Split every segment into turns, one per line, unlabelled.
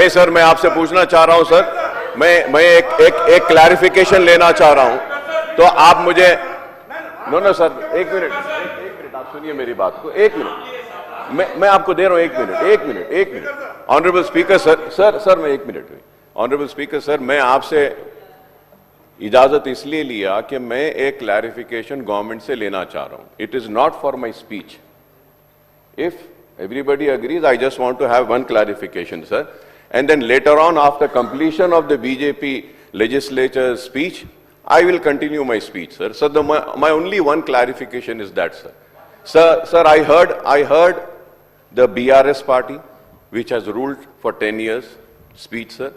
नहीं सर, मैं आपसे पूछना चाह रहा हूं सर, मैं एक क्लैरिफिकेशन लेना चाह रहा हूं, तो आप मुझे नो सर, एक मिनट आप सुनिए मेरी बात को, एक मिनट मैं आपको दे रहा हूं, एक मिनट ऑनरेबल स्पीकर सर मैं 1 मिनट ऑनरेबल स्पीकर सर, मैं आपसे इजाजत इसलिए लिया कि मैं एक क्लैरिफिकेशन गवर्नमेंट से लेना चाह रहा हूं. It is not for my speech. If everybody agrees, I just want to have one clarification, sir. And then later on, after completion of the BJP legislature's speech, I will continue my speech, sir. So my only one clarification is that, sir. Sir, I heard the BRS party, which has ruled for 10 years, speech, sir.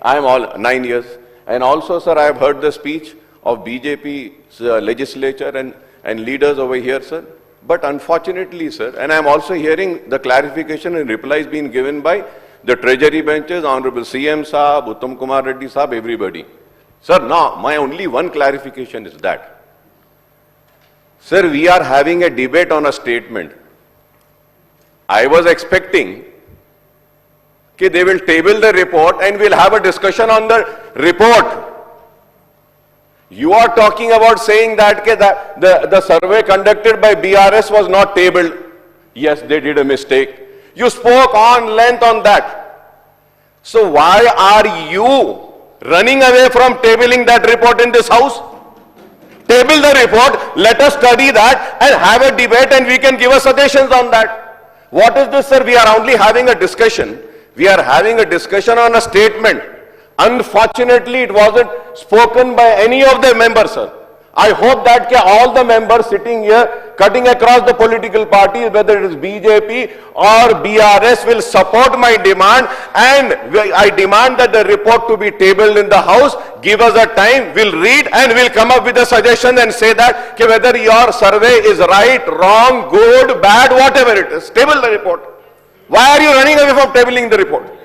I am all 9 years. And also, sir, I have heard the speech of BJP's legislature and leaders over here, sir. But unfortunately, sir, and I am also hearing the clarification and replies being given by the treasury benches, Honorable CM Saab, Uttam Kumar Reddy Saab, everybody. Sir, now my only one clarification is that, sir, we are having a debate on a statement. I was expecting that they will table the report and we'll have a discussion on the report. You are talking about saying that the survey conducted by BRS was not tabled. Yes, they did a mistake. You spoke on length on that. So why are you running away from tabling that report in this house? Table the report, let us study that and have a debate and we can give us suggestions on that. What is this, sir? We are only having a discussion. We are having a discussion on a statement. Unfortunately, it wasn't spoken by any of the members, sir. I hope that all the members sitting here, cutting across the political parties, whether it is BJP or BRS, will support my demand, and I demand that the report to be tabled in the House. Give us a time, we'll read and we'll come up with a suggestion and say that whether your survey is right, wrong, good, bad, whatever it is, table the report. Why are you running away from tabling the report?